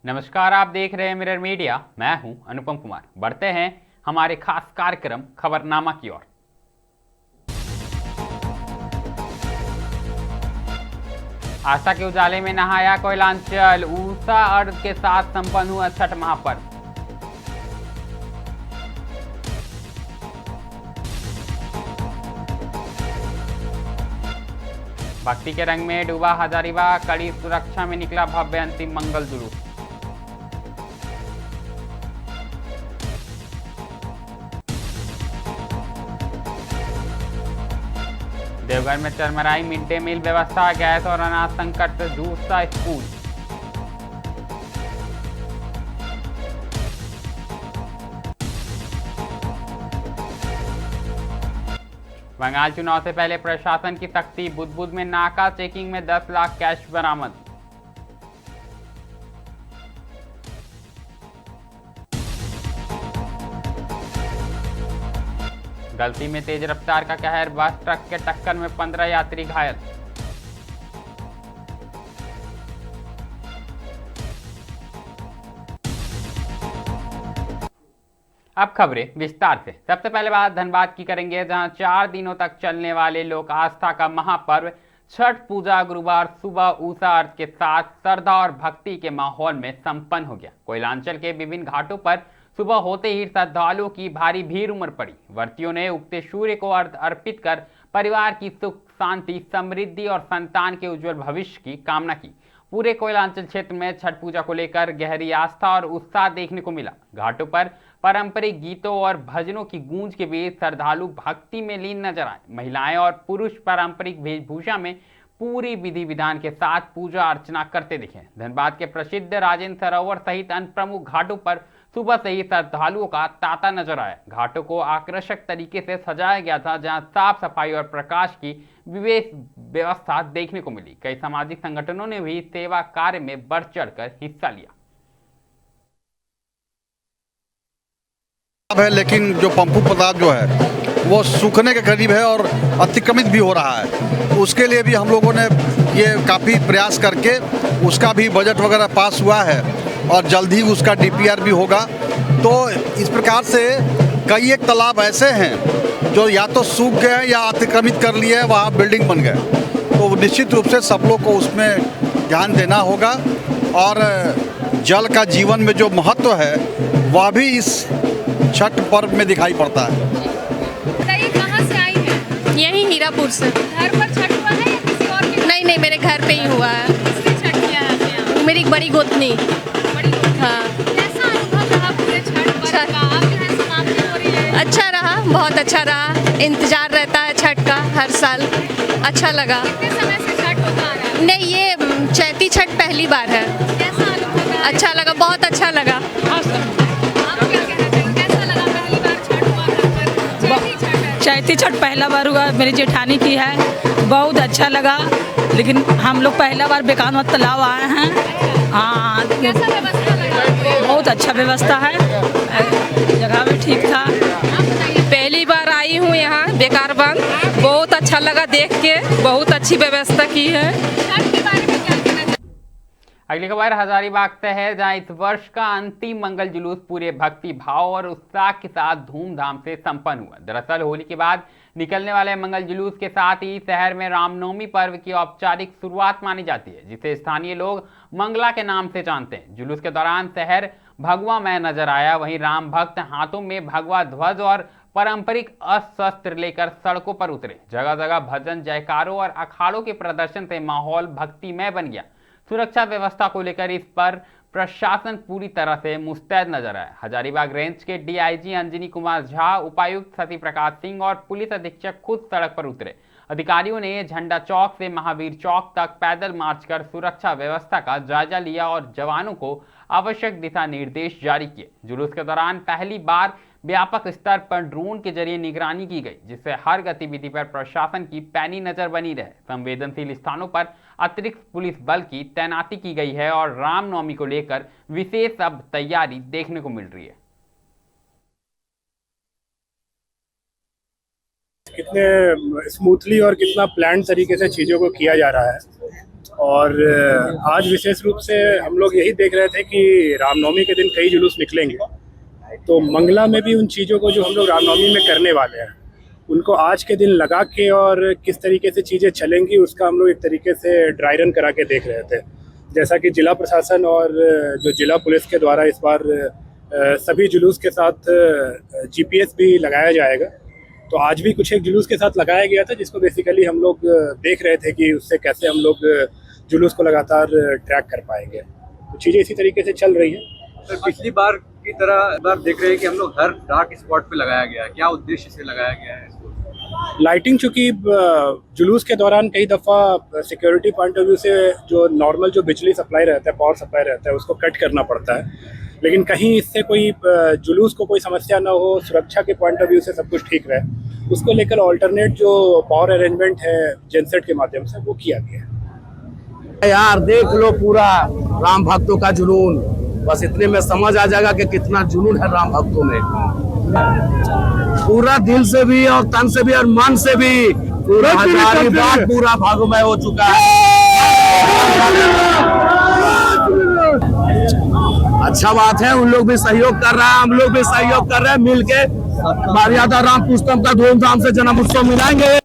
नमस्कार, आप देख रहे हैं मिरर मीडिया। मैं हूं अनुपम कुमार। बढ़ते हैं हमारे खास कार्यक्रम खबरनामा की ओर। आस्था के उजाले में नहाया कोयलांचल, ऊषा अर्घ के साथ संपन्न हुआ छठ महापर्व। भक्ति के रंग में डूबा हजारीबाग, कड़ी सुरक्षा में निकला भव्य अंतिम मंगल जुलूस। देवघर में चरमराई मिड डे मील व्यवस्था, गैस और अनाज संकट से जूझता स्कूल। बंगाल चुनाव से पहले प्रशासन की सख्ती, बुदबुद में नाका चेकिंग में 10 लाख कैश बरामद। गलती में तेज रफ्तार का कहर, बस ट्रक के टक्कर में 15 यात्री घायल। अब खबरें विस्तार से। सबसे पहले बात धनबाद की करेंगे, जहां 4 दिनों तक चलने वाले लोक आस्था का महापर्व छठ पूजा गुरुवार सुबह ऊषा अर्घ के साथ श्रद्धा और भक्ति के माहौल में संपन्न हो गया। कोयलांचल के विभिन्न घाटों पर सुबह होते ही श्रद्धालुओं की भारी भीड़ उमड़ पड़ी। व्रतियों ने उगते सूर्य को अर्घ अर्पित कर परिवार की सुख शांति समृद्धि और संतान के उज्जवल भविष्य की कामना की। पूरे कोयलांचल क्षेत्र में छठ पूजा को लेकर गहरी आस्था और उत्साह देखने को मिला। घाटों पर पारंपरिक गीतों और भजनों की गूंज के बीच श्रद्धालु भक्ति में लीन नजर आए। महिलाएं और पुरुष पारंपरिक वेशभूषा में पूरी विधि विधान के साथ पूजा अर्चना करते दिखे। धनबाद के प्रसिद्ध राजेंद्र सरोवर सहित अन्य प्रमुख घाटों पर सुबह से ही श्रद्धालुओं का तांता नजर आया। घाटों को आकर्षक तरीके से सजाया गया था, जहां साफ सफाई और प्रकाश की विशेष व्यवस्था देखने को मिली। कई सामाजिक संगठनों ने भी सेवा कार्य में बढ़ चढ़कर हिस्सा लिया है, लेकिन जो पंपू प्रताप जो है वो सूखने के करीब है और अतिक्रमित भी हो रहा है। उसके लिए भी हम लोगों ने ये काफ़ी प्रयास करके उसका भी बजट वगैरह पास हुआ है और जल्द ही उसका डीपीआर भी होगा। तो इस प्रकार से कई एक तालाब ऐसे हैं जो या तो सूख गए या अतिक्रमित कर लिए, वहाँ बिल्डिंग बन गए। तो निश्चित रूप से सब लोग को उसमें ध्यान देना होगा और जल का जीवन में जो महत्व है वह भी इस छठ पर्व में दिखाई पड़ता है। बताइए, कहाँ से आई हैं? यही हीरापुर से। घर पर छठ हुआ है या किसी और के? नहीं, मेरे घर पे ही हुआ है। किसने छठ किया है आपके यहाँ? मेरी एक बड़ी गोतनी। बड़ी गोतनी। हाँ। कैसा अनुभव रहा पूरे छठ पर्व का? आपके यहाँ समाप्ति हो रही है। अच्छा रहा, बहुत अच्छा रहा। इंतजार रहता है छठ का हर साल। अच्छा लगा। कितने समय से छठ होता आ रहा है? नहीं, ये चैती छठ पहली बार है। कैसा अनुभव रहा? अच्छा लगा, बहुत अच्छा लगा। आप क्या कहना चाहेंगे? कैसा लगा पहली बार छठ हुआ घर पर? चैती छठ है। चैती छठ पहला बार हुआ, मेरी जेठानी की है। बहुत अच्छा लगा, लेकिन हम लोग पहला बार बेकानवत तालाब आए हैं। हाँ, कैसा व्यवस्था लगा? बहुत अच्छा व्यवस्था है, जगह भी ठीक था। आप बताइए। पहली बार आई हूँ यहाँ बेकारबंद, बहुत अच्छा लगा देख के, बहुत अच्छी व्यवस्था की है। छठ के बारे में क्या कहना चाहेंगे? अगली खबर हजारीबाग से है, जहां इस वर्ष का अंतिम मंगल जुलूस पूरे भक्ति भाव और उत्साह के साथ धूमधाम से संपन्न हुआ। दरअसल होली के बाद निकलने वाले मंगल जुलूस के साथ ही शहर में रामनवमी पर्व की औपचारिक शुरुआत मानी जाती है, जिसे स्थानीय लोग मंगला के नाम से जानते हैं। जुलूस के दौरान शहर भगवामय नजर आया। वहीं राम भक्त हाथों में भगवा ध्वज और पारंपरिक अस्त्र शस्त्र लेकर सड़कों पर उतरे। जगह जगह भजन जयकारों और अखाड़ों के प्रदर्शन से माहौल भक्तिमय बन गया। सुरक्षा व्यवस्था को लेकर इस पर प्रशासन पूरी तरह से मुस्तैद नजर आया। हजारीबाग रेंज के डीआईजी अंजनी कुमार झा, उपायुक्त सती प्रकाश सिंह और पुलिस अधीक्षक खुद सड़क पर उतरे। अधिकारियों ने झंडा चौक से महावीर चौक तक पैदल मार्च कर सुरक्षा व्यवस्था का जायजा लिया और जवानों को आवश्यक दिशा निर्देश जारी किए। जुलूस के दौरान पहली बार व्यापक स्तर पर ड्रोन के जरिए निगरानी की गई, जिससे हर गतिविधि पर प्रशासन की पैनी नजर बनी रहे। संवेदनशील स्थानों पर अतिरिक्त पुलिस बल की तैनाती की गई है और रामनवमी को लेकर विशेष अब तैयारी देखने को मिल रही है। कितने स्मूथली और कितना प्लान तरीके से चीज़ों को किया जा रहा है। और आज विशेष रूप से हम लोग यही देख रहे थे कि रामनवमी के दिन कई जुलूस निकलेंगे, तो मंगला में भी उन चीज़ों को जो हम लोग रामनवमी में करने वाले हैं उनको आज के दिन लगा के और किस तरीके से चीज़ें चलेंगी उसका हम लोग एक तरीके से ड्राई रन करा के देख रहे थे। जैसा कि जिला प्रशासन और जो जिला पुलिस के द्वारा इस बार सभी जुलूस के साथ GPS भी लगाया जाएगा, तो आज भी कुछ एक जुलूस के साथ लगाया गया था जिसको बेसिकली हम लोग देख रहे थे कि उससे कैसे हम लोग जुलूस को लगातार ट्रैक कर पाएंगे। तो चीज़ें इसी तरीके से चल रही हैं। सर, पिछली बार की तरह इस बार देख रहे हैं कि हम लोग हर डार्क स्पॉट पे लगाया गया है, क्या उद्देश्य से लगाया गया है इसको? लाइटिंग, चूँकि जुलूस के दौरान कई दफ़ा सिक्योरिटी पॉइंट ऑफ व्यू से जो नॉर्मल जो बिजली सप्लाई रहता है, पावर सप्लाई रहता है, उसको कट करना पड़ता है, लेकिन कहीं इससे कोई जुलूस को कोई समस्या ना हो, सुरक्षा के पॉइंट ऑफ व्यू से सब कुछ ठीक रहे, उसको लेकर अल्टरनेट जो पावर अरेंजमेंट है जेनसेट के माध्यम से वो किया गया है। यार देख लो पूरा राम भक्तों का जुनून, बस इतने में समझ आ जाएगा कि कितना जुनून है राम भक्तों में। पूरा दिल से भी और तन से भी और मन से भी पूरा हजारीबाग पूरा भागमय हो चुका है। अच्छा बात है, उन लोग भी सहयोग कर रहा है, हम लोग भी सहयोग कर रहे हैं, मिलके मर्यादा राम पुस्तम का धूमधाम से जन्म उत्सव मिलाएंगे।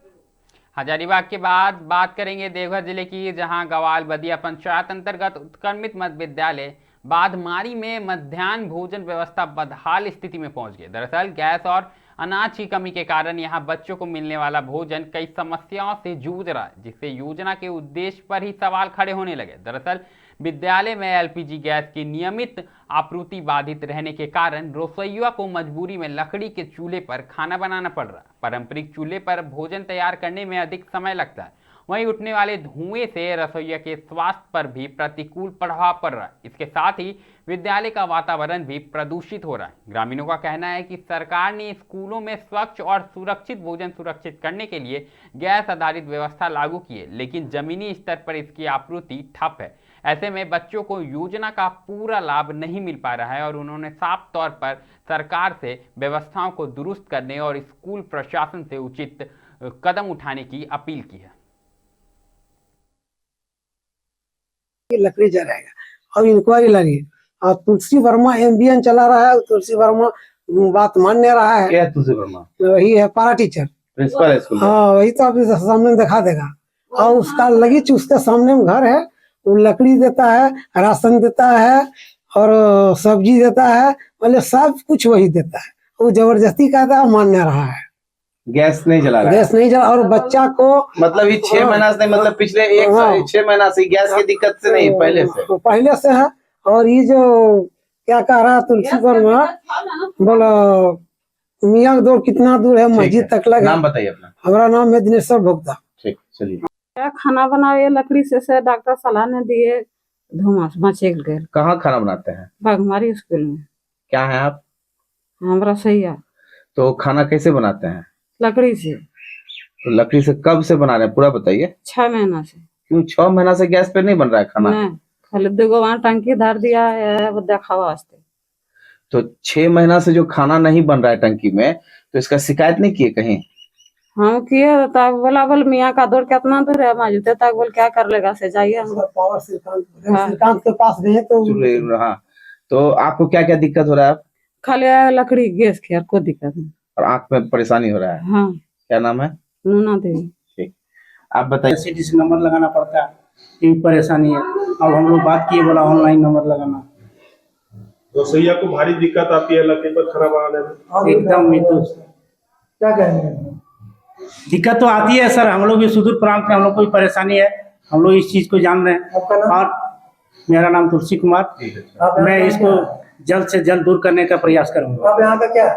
हजारीबाग के बाद बात करेंगे देवघर जिले की, जहां गवाल बदिया पंचायत अंतर्गत उत्क्रमित मध्य विद्यालय बाधमारी में मध्याह्न भोजन व्यवस्था बदहाल स्थिति में पहुंच गई। दरअसल गैस और अनाज की कमी के कारण यहां बच्चों को मिलने वाला भोजन कई समस्याओं से जूझ रहा है, जिससे योजना के उद्देश्य पर ही सवाल खड़े होने लगे। दरअसल विद्यालय में LPG गैस की नियमित आपूर्ति बाधित रहने के कारण रसोइया को मजबूरी में लकड़ी के चूल्हे पर खाना बनाना पड़ रहा है। पारंपरिक चूल्हे पर भोजन तैयार करने में अधिक समय लगता है, वहीं उठने वाले धुएं से रसोइया के स्वास्थ्य पर भी प्रतिकूल प्रभाव पड़ रहा है। इसके साथ ही विद्यालय का वातावरण भी प्रदूषित हो रहा है। ग्रामीणों का कहना है कि सरकार ने स्कूलों में स्वच्छ और सुरक्षित भोजन सुरक्षित करने के लिए गैस आधारित व्यवस्था लागू की है, लेकिन जमीनी स्तर पर इसकी आपूर्ति ठप है। ऐसे में बच्चों को योजना का पूरा लाभ नहीं मिल पा रहा है और उन्होंने साफ तौर पर सरकार से व्यवस्थाओं को दुरुस्त करने और स्कूल प्रशासन से उचित कदम उठाने की अपील की है। लकड़ी जलाएगा और इंक्वायरी लगी और तुलसी वर्मा MBN चला रहा है, तुलसी वर्मा बात मान नहीं रहा है। क्या तुलसी वर्मा? वही है पारा टीचर, प्रिंसिपल है स्कूल। हाँ, वही तो अभी सामने दिखा देगा। और उसका लगी उसके सामने में घर है, वो लकड़ी देता है, राशन देता है और सब्जी देता है, मतलब सब कुछ वही देता है। वो जबरदस्ती कहता है, मान नहीं रहा है। गैस नहीं जला रहा है। गैस नहीं जला, और बच्चा को मतलब ये 6 महीना से, मतलब पिछले 6 महीना से गैस की दिक्कत से नहीं, पहले से है। और ये जो क्या कह रहा है तुलसी वर्मा, बोला मियाँ दूर कितना दूर है, मस्जिद तक लगा। नाम बताइए अपना। हमारा नाम है दिनेश्वर भोक्ता। ठीक, चलिए। क्या खाना बनाए लकड़ी से डॉक्टर सलाह ने दिए, धुआं बचे गए। कहाँ खाना बनाते हैं? बाघमारी स्कूल में। क्या है आप? हम रसोइया। तो खाना कैसे बनाते हैं? लकड़ी से। तो लकड़ी से कब से बना रहे हैं, पूरा बताइए। 6 महीना से। क्यों 6 महीना से गैस पे नहीं बन रहा है खाना? नहीं, खाली 2 वहाँ टंकी धर दिया है, वो देखा वास्ते। तो 6 महीना से जो खाना नहीं बन रहा है टंकी में, तो इसका शिकायत नहीं किए कहीं? हाँ किए, तब बोला बोल मियाँ का दूर कितना दूर है, माजूते तक बोल क्या कर लेगा से जाइए हम पावर श्रीकांत के पास गए तो। हाँ, तो आपको क्या क्या दिक्कत हो रहा है? खाली लकड़ी गैस की और कोई दिक्कत नहीं। और आँख में परेशानी हो रहा है? हाँ। क्या नाम है? नूना देवी। ठीक, आप बताइए। CTC नंबर लगाना पड़ता है, ये परेशानी है। अब हम लोग बात किए, बोला ऑनलाइन नंबर लगाना। रसोइया को भारी दिक्कत आती है लकड़ी पर खाना बनाने में? एकदम। ये तो क्या कहेंगे, दिक्कत तो आती है सर। हम लोग भी सुदूर प्रांत में, हम लोग को भी परेशानी है, हम लोग इस चीज को जान रहे हैं। और मेरा नाम तुलसी कुमार। मैं इसको जल्द से जल्द दूर करने का प्रयास करूंगा। आप यहाँ का क्या?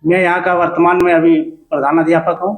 मैं यहाँ का वर्तमान में अभी प्रधानाध्यापक हूँ।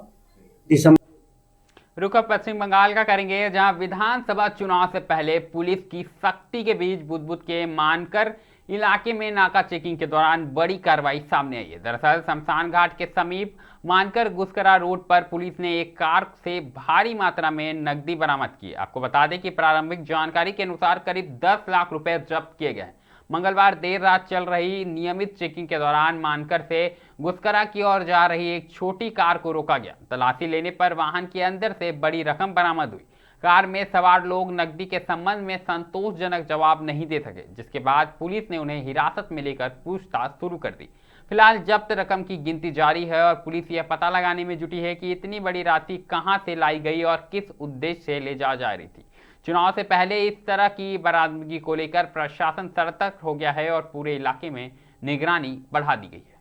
रुख अब पश्चिम बंगाल का करेंगे, जहां विधानसभा चुनाव से पहले पुलिस की सख्ती के बीच बुदबुद के मानकर इलाके में नाका चेकिंग के दौरान बड़ी कार्रवाई सामने आई है। दरअसल शमशान घाट के समीप मानकर गुस्करा रोड पर पुलिस ने एक कार से भारी मात्रा में नकदी बरामद की। आपको बता दें कि प्रारंभिक जानकारी के अनुसार करीब 10 लाख रुपए जब्त किए गए। मंगलवार देर रात चल रही नियमित चेकिंग के दौरान मानकर से गुस्करा की ओर जा रही एक छोटी कार को रोका गया। तलाशी लेने पर वाहन के अंदर से बड़ी रकम बरामद हुई। कार में सवार लोग नकदी के संबंध में संतोषजनक जवाब नहीं दे सके, जिसके बाद पुलिस ने उन्हें हिरासत में लेकर पूछताछ शुरू कर दी। फिलहाल जब्त रकम की गिनती जारी है और पुलिस यह पता लगाने में जुटी है कि इतनी बड़ी राशि कहां से लाई गई और किस उद्देश्य से ले जा रही थी। चुनाव से पहले इस तरह की बरामदगी को लेकर प्रशासन सतर्क हो गया है और पूरे इलाके में निगरानी बढ़ा दी गई है।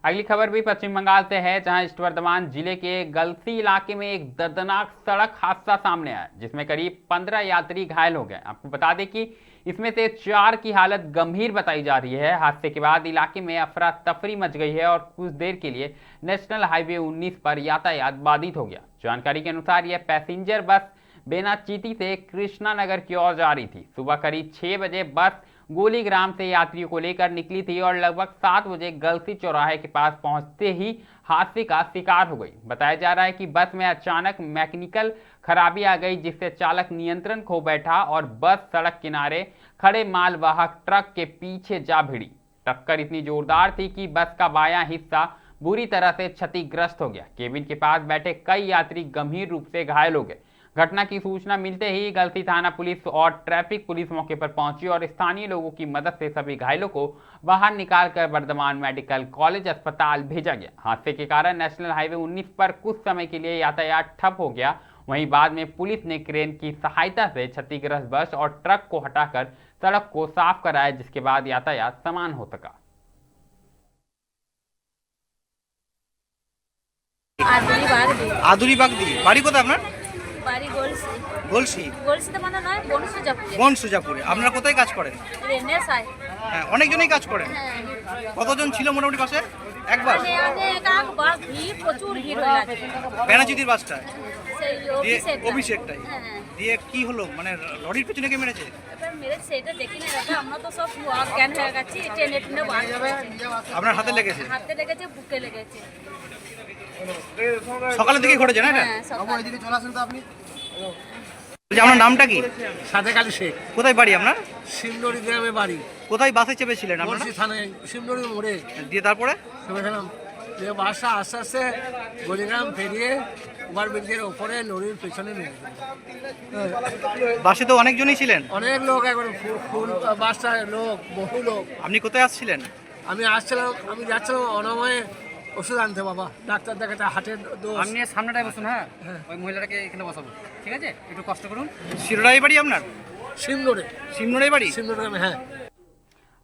अगली खबर भी पश्चिम बंगाल से है, जहां ईस्ट वर्धमान जिले के गलसी इलाके में एक दर्दनाक सड़क हादसा सामने आया, जिसमें करीब 15 यात्री घायल हो गए। आपको बता दें कि इसमें से 4 की हालत गंभीर बताई जा रही है। हादसे के बाद इलाके में अफरा तफरी मच गई है और कुछ देर के लिए नेशनल हाईवे 19 पर यातायात बाधित हो गया। जानकारी के अनुसार यह पैसेंजर बस बेनाचीती से कृष्णा नगर की ओर जा रही थी। सुबह करीब 6 बजे बस गोलीग्राम से यात्रियों को लेकर निकली थी और लगभग 7 बजे गलसी चौराहे के पास पहुंचते ही हादसे का शिकार हो गई। बताया जा रहा है कि बस में अचानक मैकेनिकल खराबी आ गई, जिससे चालक नियंत्रण खो बैठा और बस सड़क किनारे खड़े मालवाहक ट्रक के पीछे जा भिड़ी। टक्कर इतनी जोरदार थी कि बस का बायां हिस्सा बुरी तरह से क्षतिग्रस्त हो गया। केबिन के पास बैठे कई यात्री गंभीर रूप से घायल हो गए। घटना की सूचना मिलते ही गलसी थाना पुलिस और ट्रैफिक पुलिस मौके पर पहुंची और स्थानीय लोगों की मदद से सभी घायलों को बाहर निकालकर वर्धमान मेडिकल कॉलेज अस्पताल भेजा गया। हादसे के कारण नेशनल हाईवे 19 पर कुछ समय के लिए यातायात ठप हो गया। वहीं बाद में पुलिस ने क्रेन की सहायता से क्षतिग्रस्त बस और ट्रक को हटाकर सड़क को साफ कराया, जिसके बाद यातायात समान हो सका। आदुरी बाग दी बाड़ी कोথায় আপনার? বাড়ি গলসি। গলসি গলসিতে মানে নয়, বনসুজাপুরে। বনসুজাপুরে। আপনারা কোথায় কাজ করেন? নেশায়। হ্যাঁ, অনেকজনই কাজ করেন। কতজন ছিল মোটামুটি বাসে? একবার একবার ভিড়, প্রচুর ভিড় হয়ে গেছে। বেনাচিতির বাসটা সেই অভিষেকটাই দিয়ে কি হলো, মানে লরির পেছনে কে মেরেছে? এবার মেরে সেটা দেখি না দাদা, আমরা তো সব অজ্ঞান হয়ে গেছি। ট্রেনে ট্রেনে আপনার হাতে লেগেছে? হাতে লেগেছে, বুকে লেগেছে। সকালের দিকে ঘটেছে না এটা? সকালে। এদিকে চলে আসেন তো আপনি। আপনার নামটা কি? সাদেক আলী শেখ। কোথায় বাড়ি আপনার? শিমলড়ি গ্রামে বাড়ি। কোথায় বাসে চেপেছিলেন আপনারা? বলছি থানায় শিমলড়ি মোড়ে। দিয়ে তারপরে শুনেছিলাম যে বাসটা আস্তে আস্তে গলিগ্রাম পেরিয়ে ওভারব্রিজের ওপরে লরির পেছনে নেমে বাসে তো অনেকজনই ছিলেন? অনেক লোক, একবার ফুল বাসটায় লোক, বহু লোক। আপনি কোথায় আসছিলেন? আমি আসছিলাম, আমি যাচ্ছিলাম অনাময়ে ওষুধ আনতে বাবা, ডাক্তার দেখাতে হাটের দোষ। আপনি সামনেটায় বসুন। হ্যাঁ, ওই মহিলাটাকে এখানে বসাবো, ঠিক আছে? একটু কষ্ট করুন। শিরোড়াই বাড়ি আপনার? শিমলড়ে। শিমলড়াই বাড়ি? শিমলড়ে में है।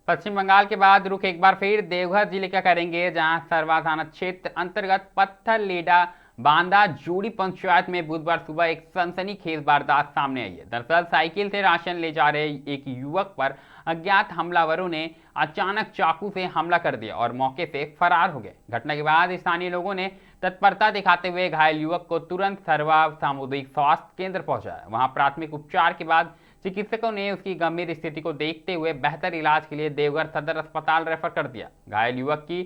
पश्चिम बंगाल के बाद रुख एक बार फिर देवघर जिले का करेंगे, जहां सरवा थाना क्षेत्र अंतर्गत पत्थर लेडा बांदा जोड़ी पंचायत में बुधवार सुबह एक सनसनीखेज वारदात सामने आई है। दरअसल साइकिल से राशन ले जा रहे एक युवक पर अज्ञात हमलावरों ने अचानक चाकू से हमला कर दिया और मौके से फरार हो गए। घटना के बाद स्थानीय लोगों ने तत्परता दिखाते हुए घायल युवक को तुरंत सरवा सामुदायिक स्वास्थ्य केंद्र पहुंचाया। वहां प्राथमिक उपचार के बाद चिकित्सकों ने उसकी गंभीर स्थिति को देखते हुए बेहतर इलाज के लिए देवघर सदर अस्पताल रेफर कर दिया। घायल युवक की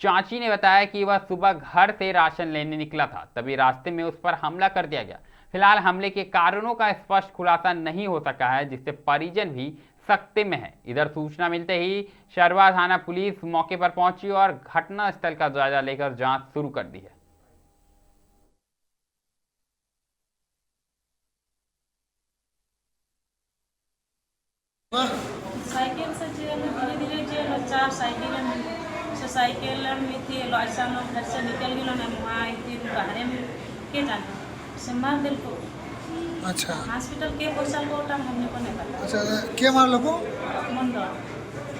चाची ने बताया कि वह सुबह घर से राशन लेने निकला था, तभी रास्ते में उस पर हमला कर दिया गया। फिलहाल हमले के कारणों का स्पष्ट खुलासा नहीं हो सका है, जिससे परिजन भी सकते में है। इधर सूचना मिलते ही शरवा थाना पुलिस मौके पर पहुंची और घटना स्थल का जायजा लेकर जांच शुरू कर दी है। साइकिल से धीरे धीरे जे 4 साइकिल से साइकिल में थी ऐसा लोग घर से निकल गए ना, वहाँ बाहर में के जाने से मार दिल को। अच्छा, हॉस्पिटल के पोस्टल को टाइम हमने को नहीं पता। अच्छा, क्या मार लोगों? मंडल।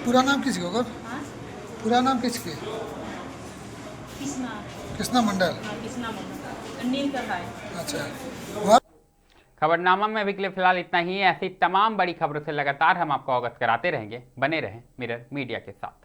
पूरा नाम किसका होगा? पूरा नाम किसके? कृष्णा। कृष्णा मंडल। कृष्णा मंडल नील का है। अच्छा, खबरनामा में अभी के लिए फिलहाल इतना ही। ऐसी तमाम बड़ी खबरों से लगातार हम आपको अवगत कराते रहेंगे। बने रहें मिरर मीडिया के साथ।